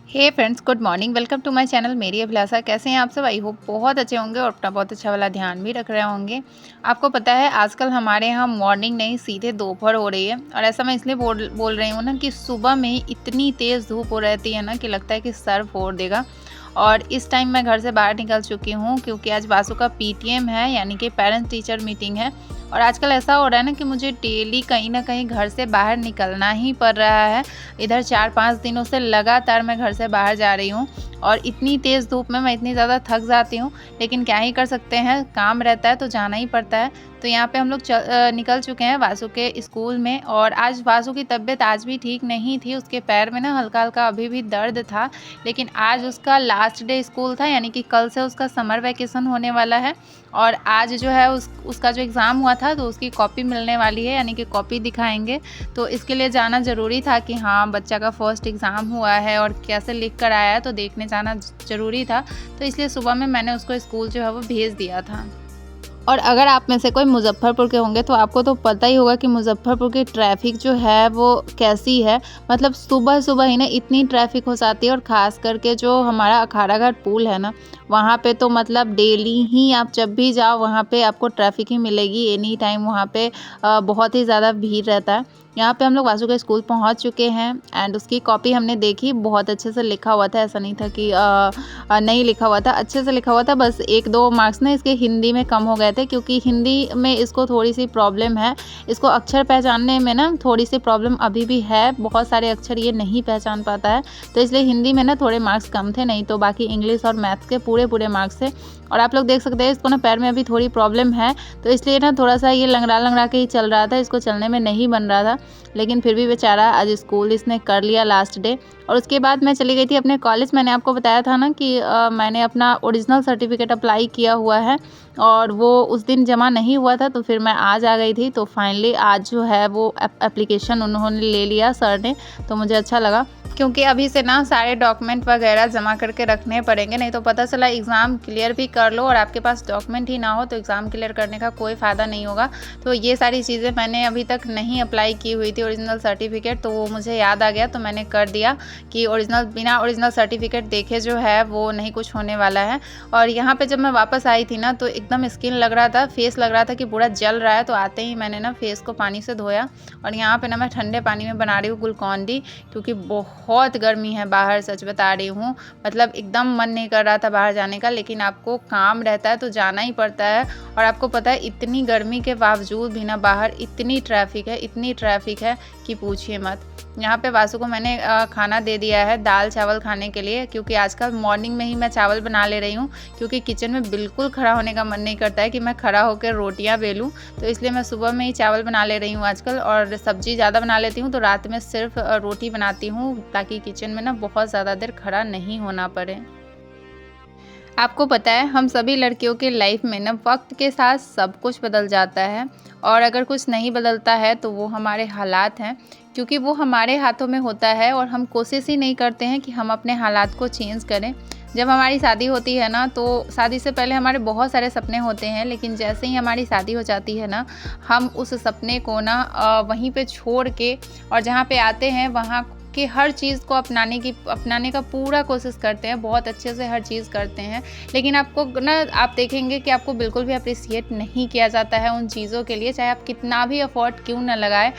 Hey friends, good morning. Welcome to my channel मेरी अभिलाषा। कैसे हैं आप सब? आई होप बहुत अच्छे होंगे और अपना बहुत अच्छा वाला ध्यान भी रख रहे होंगे। आपको पता है आजकल हमारे यहाँ मॉर्निंग नहीं सीधे दोपहर हो रही है। और ऐसा मैं इसलिए बोल रही हूँ ना कि सुबह में ही इतनी तेज़ धूप हो रहती है ना कि लगता है कि सर फोड़ देगा। और इस टाइम मैं घर से बाहर निकल चुकी हूँ क्योंकि आज वासु का पीटीएम है, यानी कि पेरेंट्स टीचर मीटिंग है। और आजकल ऐसा हो रहा है ना कि मुझे डेली कहीं ना कहीं घर से बाहर निकलना ही पड़ रहा है। इधर 4-5 दिनों से लगातार मैं घर से बाहर जा रही हूँ और इतनी तेज़ धूप में मैं इतनी ज़्यादा थक जाती हूँ, लेकिन क्या ही कर सकते हैं, काम रहता है तो जाना ही पड़ता है। तो यहाँ पे हम लोग निकल चुके हैं वासु के स्कूल में। और आज वासु की तबीयत आज भी ठीक नहीं थी, उसके पैर में ना हल्का हल्का अभी भी दर्द था। लेकिन आज उसका लास्ट डे स्कूल था, यानी कि कल से उसका समर वैकेशन होने वाला है। और आज जो है उसका जो एग्ज़ाम हुआ था तो उसकी कॉपी मिलने वाली है, यानी कि कॉपी दिखाएंगे। तो इसके लिए जाना ज़रूरी था कि हाँ, बच्चा का फर्स्ट एग्ज़ाम हुआ है और कैसे लिख कर आया है, तो देखने जाना ज़रूरी था। तो इसलिए सुबह में मैंने उसको स्कूल जो है वो भेज दिया था। और अगर आप में से कोई मुज़फ्फ़रपुर के होंगे तो आपको तो पता ही होगा कि मुज़फ्फ़रपुर की ट्रैफ़िक जो है वो कैसी है। मतलब सुबह-सुबह ही ना इतनी ट्रैफ़िक हो जाती है, और ख़ास करके जो हमारा अखाड़ा घाट पुल है ना, वहाँ पे तो मतलब डेली ही आप जब भी जाओ वहाँ पे आपको ट्रैफ़िक ही मिलेगी। एनी टाइम वहाँ पे बहुत ही ज़्यादा भीड़ रहता है। यहाँ पे हम लोग वासु के स्कूल पहुँच चुके हैं एंड उसकी कॉपी हमने देखी, बहुत अच्छे से लिखा हुआ था। ऐसा नहीं था कि नहीं लिखा हुआ था, अच्छे से लिखा हुआ था। बस 1-2 मार्क्स ना इसके हिंदी में कम हो गए थे, क्योंकि हिंदी में इसको थोड़ी-सी प्रॉब्लम है। इसको अक्षर पहचानने में ना थोड़ी-सी प्रॉब्लम अभी भी है, बहुत सारे अक्षर ये नहीं पहचान पाता है। तो इसलिए हिंदी में ना थोड़े मार्क्स कम थे, नहीं तो बाकी इंग्लिश और मैथ्स के पूरे मार्क्स थे। और आप लोग देख सकते हैं इसको ना पैर में अभी थोड़ी प्रॉब्लम है, तो इसलिए ना थोड़ा-सा ये लंगड़ा-लंगड़ा के ही चल रहा था, इसको चलने में नहीं बन रहा था। लेकिन फिर भी बेचारा आज स्कूल इसने कर लिया लास्ट डे। और उसके बाद मैं चली गई थी अपने कॉलेज। मैंने आपको बताया था ना कि मैंने अपना ओरिजिनल सर्टिफिकेट अप्लाई किया हुआ है और वो उस दिन जमा नहीं हुआ था, तो फिर मैं आज आ गई थी। तो फाइनली आज जो है वो एप्लीकेशन उन्होंने ले लिया सर ने, तो मुझे अच्छा लगा, क्योंकि अभी से ना सारे डॉक्यूमेंट वगैरह जमा करके रखने पड़ेंगे। नहीं तो पता चला एग्ज़ाम क्लियर भी कर लो और आपके पास डॉक्यूमेंट ही ना हो तो एग्ज़ाम क्लियर करने का कोई फ़ायदा नहीं होगा। तो ये सारी चीज़ें मैंने अभी तक नहीं अप्लाई की हुई थी ओरिजिनल सर्टिफिकेट, तो वो मुझे याद आ गया, तो मैंने कर दिया कि बिना ओरिजिनल सर्टिफिकेट देखे जो है वो नहीं कुछ होने वाला है। और यहाँ पे जब मैं वापस आई थी ना तो एकदम स्किन लग रहा था, फेस लग रहा था कि पूरा जल रहा है। तो आते ही मैंने ना फेस को पानी से धोया और यहाँ पे ना मैं ठंडे पानी में बना रही हूँ ग्लूकॉन डी, क्योंकि बहुत गर्मी है बाहर, सच बता रही हूँ। मतलब एकदम मन नहीं कर रहा था बाहर जाने का, लेकिन आपको काम रहता है तो जाना ही पड़ता है। और आपको पता है इतनी गर्मी के बावजूद भी ना बाहर इतनी ट्रैफिक है कि पूछिए मत। यहाँ पे वासु को मैंने खाना दे दिया है, दाल चावल खाने के लिए, क्योंकि आजकल मॉर्निंग में ही मैं चावल बना ले रही हूँ, क्योंकि किचन में बिल्कुल खड़ा होने का मन नहीं करता है कि मैं खड़ा होकर रोटियाँ बेलूँ। तो इसलिए मैं सुबह में ही चावल बना ले रही हूँ आजकल, और सब्जी ज़्यादा बना लेती हूँ, तो रात में सिर्फ रोटी बनाती हूँ, ताकि किचन में ना बहुत ज़्यादा देर खड़ा नहीं होना पड़े। आपको पता है हम सभी लड़कियों के लाइफ में ना वक्त के साथ सब कुछ बदल जाता है, और अगर कुछ नहीं बदलता है तो वो हमारे हालात हैं, क्योंकि वो हमारे हाथों में होता है और हम कोशिश ही नहीं करते हैं कि हम अपने हालात को चेंज करें। जब हमारी शादी होती है ना, तो शादी से पहले हमारे बहुत सारे सपने होते हैं, लेकिन जैसे ही हमारी शादी हो जाती है ना, हम उस सपने को ना वहीं पे छोड़ के और जहाँ पे आते हैं वहाँ कि हर चीज़ को अपनाने का पूरा कोशिश करते हैं, बहुत अच्छे से हर चीज़ करते हैं। लेकिन आपको ना, आप देखेंगे कि आपको बिल्कुल भी अप्रिशिएट नहीं किया जाता है उन चीज़ों के लिए, चाहे आप कितना भी एफर्ट क्यों ना लगाएं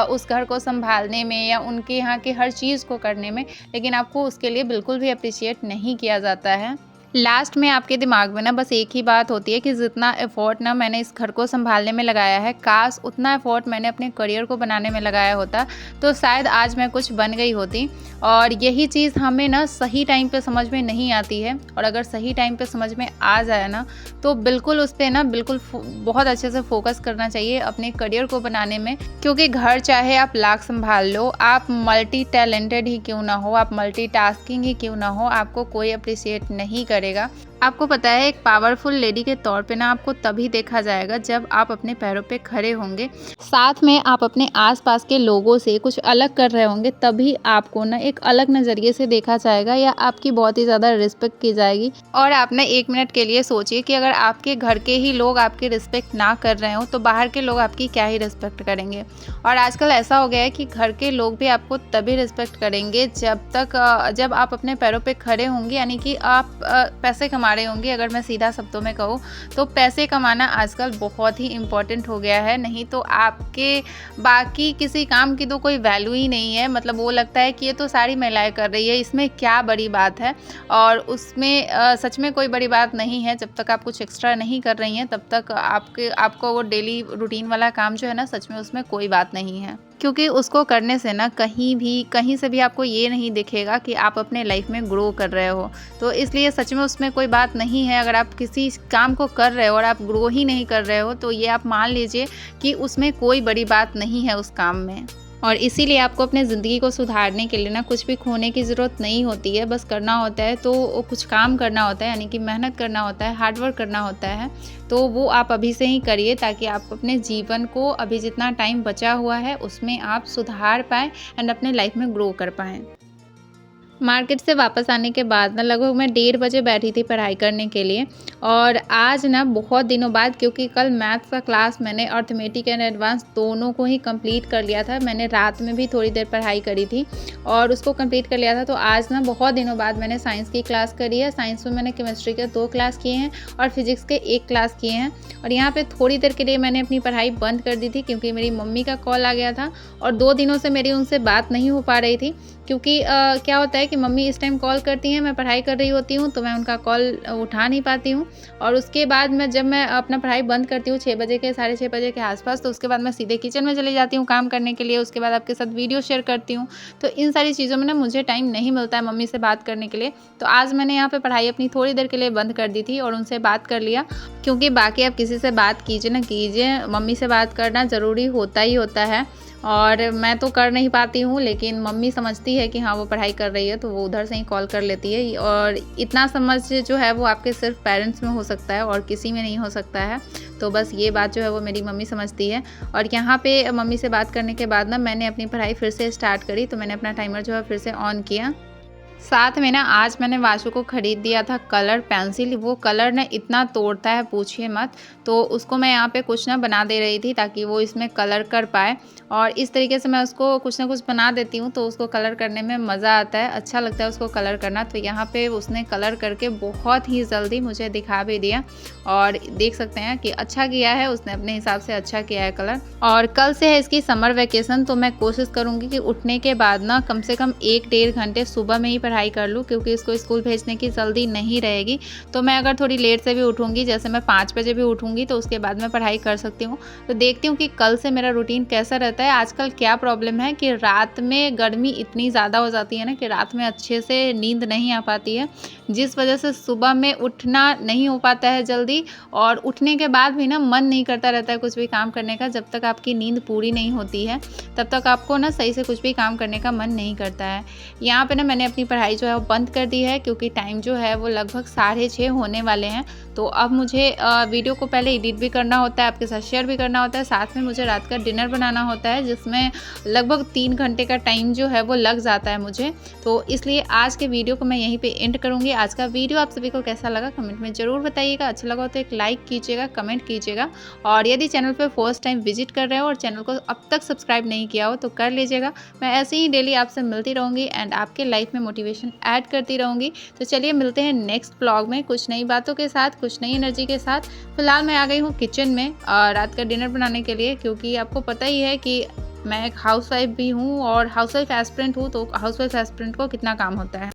उस घर को संभालने में या उनके यहाँ की हर चीज़ को करने में, लेकिन आपको उसके लिए बिल्कुल भी अप्रिशिएट नहीं किया जाता है। लास्ट में आपके दिमाग में ना बस एक ही बात होती है कि जितना एफर्ट ना मैंने इस घर को संभालने में लगाया है, काश उतना एफर्ट मैंने अपने करियर को बनाने में लगाया होता, तो शायद आज मैं कुछ बन गई होती। और यही चीज़ हमें ना सही टाइम पे समझ में नहीं आती है, और अगर सही टाइम पे समझ में आ जाए ना तो बिल्कुल उस पर ना बहुत अच्छे से फोकस करना चाहिए अपने करियर को बनाने में। क्योंकि घर चाहे आप लाख संभाल लो, आप मल्टी टैलेंटेड ही क्यों ना हो, आप मल्टीटास्किंग ही क्यों ना हो, आपको कोई अप्रिशिएट नहीं करेगा। आपको पता है एक पावरफुल लेडी के तौर पे ना आपको तभी देखा जाएगा जब आप अपने पैरों पे खड़े होंगे, साथ में आप अपने आसपास के लोगों से कुछ अलग कर रहे होंगे, तभी आपको ना एक अलग नज़रिए से देखा जाएगा या आपकी बहुत ही ज़्यादा रिस्पेक्ट की जाएगी। और आप ना 1 मिनट के लिए सोचिए कि अगर आपके घर के ही लोग आपकी रिस्पेक्ट ना कर रहे हो तो बाहर के लोग आपकी क्या ही रिस्पेक्ट करेंगे। और आजकल ऐसा हो गया है कि घर के लोग भी आपको तभी रिस्पेक्ट करेंगे जब आप अपने पैरों पे खड़े होंगे, यानी कि आप पैसे कमा रहे होंगे। अगर मैं सीधा शब्दों में कहूँ तो पैसे कमाना आजकल बहुत ही इम्पोर्टेंट हो गया है, नहीं तो आपके बाकी किसी काम की तो कोई वैल्यू ही नहीं है। मतलब वो लगता है कि ये तो सारी महिलाएं कर रही है, इसमें क्या बड़ी बात है। और उसमें सच में कोई बड़ी बात नहीं है। जब तक आप कुछ एक्स्ट्रा नहीं कर रही हैं तब तक आपको वो डेली रूटीन वाला काम जो है ना, सच में उसमें कोई बात नहीं है, क्योंकि उसको करने से ना कहीं से भी आपको ये नहीं दिखेगा कि आप अपने लाइफ में ग्रो कर रहे हो। तो इसलिए सच में उसमें कोई बात नहीं है। अगर आप किसी काम को कर रहे हो और आप ग्रो ही नहीं कर रहे हो तो ये आप मान लीजिए कि उसमें कोई बड़ी बात नहीं है उस काम में। और इसीलिए आपको अपने ज़िंदगी को सुधारने के लिए ना कुछ भी खोने की ज़रूरत नहीं होती है। बस करना होता है तो कुछ काम करना होता है, यानी कि मेहनत करना होता है, हार्ड वर्क करना होता है। तो वो आप अभी से ही करिए ताकि आप अपने जीवन को अभी जितना टाइम बचा हुआ है उसमें आप सुधार पाएँ एंड अपने लाइफ में ग्रो कर पाएँ। मार्केट से वापस आने के बाद ना लगभग मैं 1:30 बजे बैठी थी पढ़ाई करने के लिए। और आज ना बहुत दिनों बाद, क्योंकि कल मैथ्स का क्लास मैंने अर्थमेटिक एंड एडवांस दोनों को ही कंप्लीट कर लिया था। मैंने रात में भी थोड़ी देर पढ़ाई करी थी और उसको कंप्लीट कर लिया था। तो आज ना बहुत दिनों बाद मैंने साइंस की क्लास करी है। साइंस में मैंने केमिस्ट्री के 2 क्लास किए हैं और फिजिक्स के 1 क्लास किए हैं। और यहाँ पर थोड़ी देर के लिए मैंने अपनी पढ़ाई बंद कर दी थी क्योंकि मेरी मम्मी का कॉल आ गया था और 2 दिनों से मेरी उनसे बात नहीं हो पा रही थी। क्योंकि क्या होता है कि मम्मी इस टाइम कॉल करती हैं, मैं पढ़ाई कर रही होती हूँ तो मैं उनका कॉल उठा नहीं पाती हूँ। और उसके बाद जब मैं अपना पढ़ाई बंद करती हूँ 6 बजे के, साढ़े 6 बजे के आसपास, तो उसके बाद मैं सीधे किचन में चली जाती हूँ काम करने के लिए। उसके बाद आपके साथ वीडियो शेयर करती हूँ। तो इन सारी चीज़ों में ना मुझे टाइम नहीं मिलता है मम्मी से बात करने के लिए। तो आज मैंने यहाँ पे पढ़ाई अपनी थोड़ी देर के लिए बंद कर दी थी और उनसे बात कर लिया, क्योंकि बाकी आप किसी से बात कीजिए ना कीजिए, मम्मी से बात करना ज़रूरी होता ही होता है। और मैं तो कर नहीं पाती हूँ, लेकिन मम्मी समझती है कि हाँ वो पढ़ाई कर रही है तो वो उधर से ही कॉल कर लेती है। और इतना समझ जो है वो आपके सिर्फ पेरेंट्स में हो सकता है और किसी में नहीं हो सकता है। तो बस ये बात जो है वो मेरी मम्मी समझती है। और यहाँ पे मम्मी से बात करने के बाद ना मैंने अपनी पढ़ाई फिर से स्टार्ट करी। तो मैंने अपना टाइमर जो है फिर से ऑन किया। साथ में ना आज मैंने वाशु को ख़रीद दिया था कलर पेंसिल। वो कलर ना इतना तोड़ता है पूछिए मत। तो उसको मैं यहाँ पे कुछ ना बना दे रही थी ताकि वो इसमें कलर कर पाए। और इस तरीके से मैं उसको कुछ ना कुछ बना देती हूँ तो उसको कलर करने में मज़ा आता है, अच्छा लगता है उसको कलर करना। तो यहाँ पे उसने कलर करके बहुत ही जल्दी मुझे दिखा भी दिया और देख सकते हैं कि अच्छा किया है उसने, अपने हिसाब से अच्छा किया है कलर। और कल से है इसकी समर वैकेशन, तो मैं कोशिश करूँगी कि उठने के बाद ना कम से कम 1-1.5 घंटे सुबह में ही पढ़ाई कर लूँ, क्योंकि इसको स्कूल भेजने की जल्दी नहीं रहेगी। तो मैं अगर थोड़ी लेट से भी उठूँगी, जैसे मैं 5 बजे भी उठूँगी, तो उसके बाद मैं पढ़ाई कर सकती हूँ। तो देखती हूँ कि कल से मेरा रूटीन कैसा रहता है। आजकल क्या प्रॉब्लम है कि रात में गर्मी इतनी ज़्यादा हो जाती है ना कि रात में अच्छे से नींद नहीं आ पाती है, जिस वजह से सुबह में उठना नहीं हो पाता है जल्दी। और उठने के बाद भी ना मन नहीं करता रहता है कुछ भी काम करने का। जब तक आपकी नींद पूरी नहीं होती है तब तक आपको ना सही से कुछ भी काम करने का मन नहीं करता है। यहाँ पे ना मैंने अपनी पढ़ाई जो है वो बंद कर दी है, क्योंकि टाइम जो है वो लगभग 6:30 होने वाले हैं। तो अब मुझे वीडियो को पहले एडिट भी करना होता है, आपके साथ शेयर भी करना होता है, साथ में मुझे रात का डिनर बनाना होता है, जिसमें लगभग 3 घंटे का टाइम जो है वो लग जाता है मुझे। तो इसलिए आज के वीडियो को मैं यहीं पे एंड करूँगी। आज का वीडियो आप सभी को कैसा लगा कमेंट में ज़रूर बताइएगा। अच्छा लगा हो तो एक लाइक कीजिएगा, कमेंट कीजिएगा। और यदि चैनल पर फर्स्ट टाइम विजिट कर रहे हो और चैनल को अब तक सब्सक्राइब नहीं किया हो तो कर लीजिएगा। मैं ऐसे ही डेली आपसे मिलती रहूँगी एंड आपके लाइफ में मोटिवेशन ऐड करती रहूँगी। तो चलिए मिलते हैं नेक्स्ट ब्लॉग में कुछ नई बातों के साथ, कुछ नई एनर्जी के साथ। फिलहाल मैं आ गई हूँ किचन में रात का डिनर बनाने के लिए, क्योंकि आपको पता ही है कि मैं एक हाउसवाइफ भी हूँ और हाउसवाइफ एस्पिरेंट हूँ। तो हाउसवाइफ एस्पिरेंट को कितना काम होता है।